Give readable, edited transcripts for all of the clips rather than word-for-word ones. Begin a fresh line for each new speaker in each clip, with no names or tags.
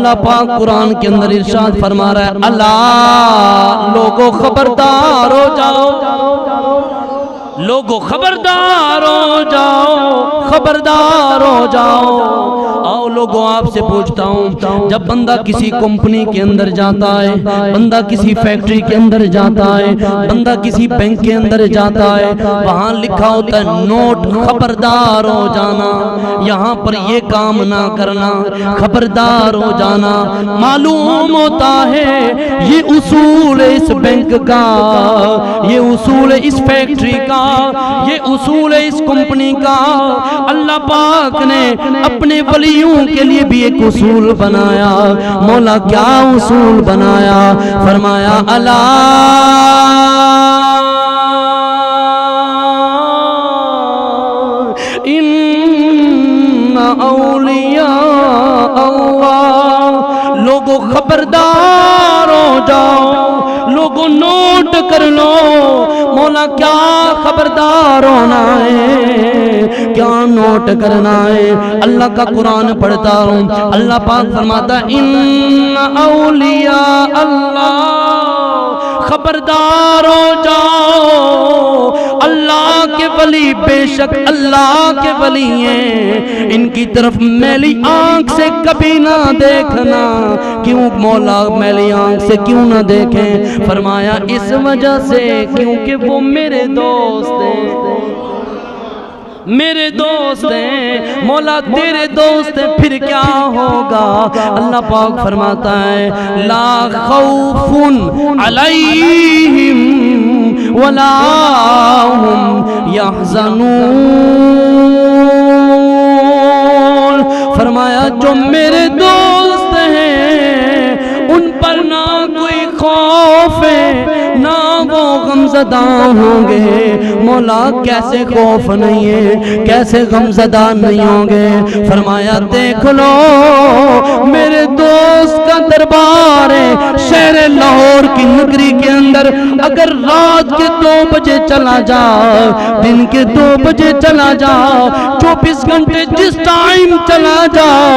اللہ پاک قرآن کے اندر ارشاد فرما رہا ہے اللہ لوگو خبردار ہو جاؤ، لوگو خبردار ہو جاؤ، خبردار ہو جاؤ۔ آؤ لوگوں آپ سے پوچھتا ہوں، جب بندہ کسی کمپنی کے اندر جاتا ہے، بندہ کسی فیکٹری کے اندر جاتا ہے، بندہ کسی بینک کے اندر جاتا ہے، وہاں لکھا ہوتا ہے نوٹ خبردار ہو جانا، یہاں پر یہ کام نہ کرنا، خبردار ہو جانا۔ معلوم ہوتا ہے یہ اصول ہے اس بینک کا، یہ اصول ہے اس فیکٹری کا، یہ اصول ہے اس کمپنی کا۔ اللہ پاک نے اپنے ولیوں کے لیے بھی ایک اصول بنایا۔ مولا کیا اصول بنایا؟ فرمایا الا ان اولیاء اللہ، لوگوں خبردار ہو جاؤ، لوگوں نوٹ کر لو۔ مولا کیا خبردار ہونا ہے، کیا نوٹ کرنا ہے؟ اللہ کا قرآن پڑھتا ہوں، اللہ پاک فرماتا ہے ان اولیاء اللہ، خبردار ہو جاؤ، اللہ کے ولی بے شک اللہ کے ولی ہیں، ان کی طرف میلی آنکھ سے کبھی نہ دیکھنا۔ کیوں مولا میلی آنکھ سے کیوں نہ دیکھیں؟ فرمایا اس وجہ سے کیونکہ وہ میرے دوست ہیں، میرے دوست ہیں۔ مولا تیرے دوست ہیں پھر کیا ہوگا؟ اللہ پاک فرماتا ہے لا خوف علیہم ولا هم يحزنون، فرمایا جو میرے دوست ہیں ان پر نہ کوئی خوف ہے، نہ وہ غمزدہ ہوں گے۔ مولا کیسے خوف نہیں ہے، کیسے غمزدہ نہیں ہوں گے؟ فرمایا دیکھ لو میرے دوست کا دربار ہے شہر لاہور کی نگری کے اندر، اگر رات کے 2 بجے چلا جاؤ، دن کے 2 بجے چلا جاؤ، 24 گھنٹے جس ٹائم چلا جاؤ،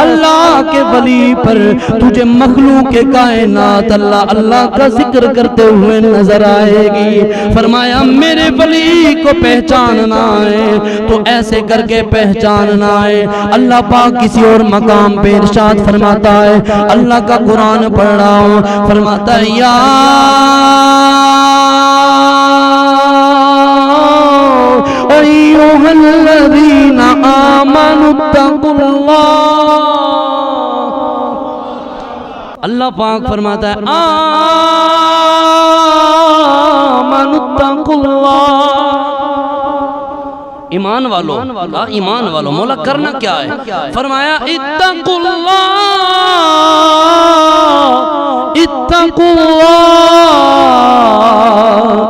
اللہ کے ولی پر تجھے مخلوق کے کائنات اللہ کا ذکر کرتے ہوئے نظر آئے گی۔ فرمایا میرے ولی کو پہچاننا ہے تو ایسے کر کے پہچاننا ہے۔ اللہ پاک کسی اور مقام پہ ارشاد فرماتا ہے، اللہ کا قرآن پڑھ رہا ہوں، فرماتا ہے یا ایھا الذین آمنوا اتقوا اللہ، اللہ پاک فرماتا ہے آمنوا اتقوا اللہ، ایمان والو، ایمان والو۔ مولا کرنا کیا ہے؟ فرمایا اتقوا اللہ، اتقوا اللہ،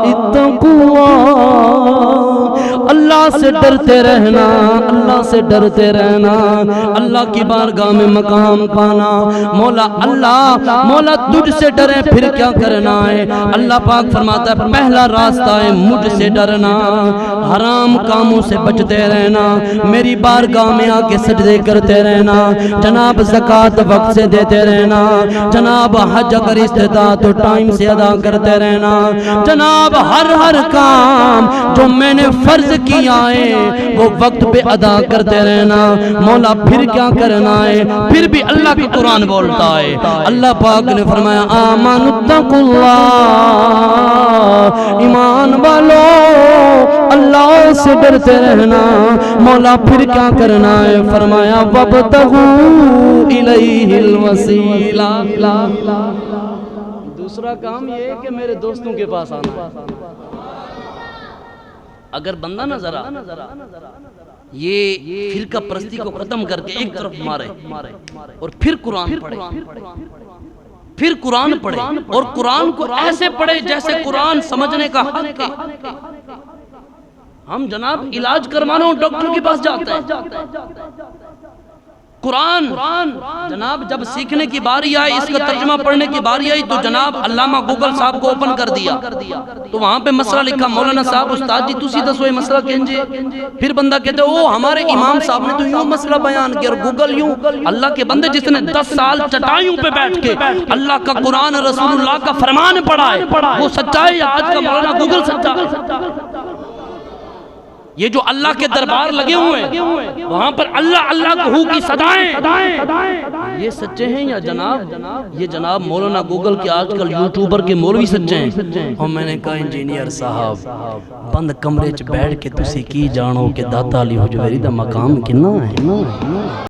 اتقوا اللہ سے ڈرتے رہنا، اللہ سے ڈرتے رہنا، اللہ کی بارگاہ میں مقام پانا۔ مولا تجھ سے ڈرے پھر کیا کرنا ہے؟ اللہ پاک فرماتا ہے پہلا راستہ ہے مجھ سے ڈرنا، حرام کاموں سے بچتے رہنا، میری بارگاہ میں آ کے سجدے کرتے رہنا، جناب زکوٰۃ وقت سے دیتے رہنا، جناب حج اگر استطاعت تو ٹائم سے ادا کرتے رہنا، جناب ہر کام جو میں نے فرض کیا ہے وہ وقت پہ ادا کرتے رہنا۔ مولا پھر کیا کرنا ہے؟ پھر بھی اللہ کا قرآن بولتا ہے، اللہ پاک نے فرمایا آمنوا اتقوا اللہ، ایمان والو اللہ سے ڈرتے رہنا۔ مولا پھر کیا کرنا ہے؟ فرمایا وابتغوا الیہ الوسیلہ، دوسرا کام یہ ہے کہ میرے دوستوں کے پاس آنا ہے۔ اگر بندہ نظر آ یہ فرقہ پرستی کو ختم کر کے ایک طرف مارے اور پھر قرآن پڑھے، پھر قرآن پڑھے اور قرآن کو ایسے پڑھے جیسے قرآن سمجھنے کا حق ہے۔ ہم جناب علاج کروانا ہو ڈاکٹر کے پاس جاتے ہیں، قرآن جناب جب سیکھنے کی باری آئی، اس کا ترجمہ پڑھنے کی باری آئی، تو جناب علامہ گوگل صاحب کو اوپن کر دیا، تو وہاں پہ مسئلہ لکھا، مولانا صاحب استاد جی تسی دسو یہ مسئلہ کہنجے، پھر بندہ کہتے او ہمارے امام صاحب نے تو یوں مسئلہ بیان کیا، اور گوگل یوں۔ اللہ کے بندے جس نے 10 سال چٹائیوں پہ بیٹھ کے اللہ کا قرآن رسول اللہ کا فرمان پڑھا ہے، وہ سچا ہے یا آج کا مولانا گوگل سچا ہے؟ یہ جو اللہ کے دربار لگے ہوئے ہیں وہاں پر اللہ اللہ ہو کی صدائیں، یہ سچے ہیں یا جناب یہ جناب مولانا گوگل کے آج کل یوٹیوبر کے مولوی سچے ہیں؟ اور میں نے کہا انجینئر صاحب بند کمرے چ بیٹھ کے تسی کی جانو کہ داتا علی حجویری دا مقام کنا ہے۔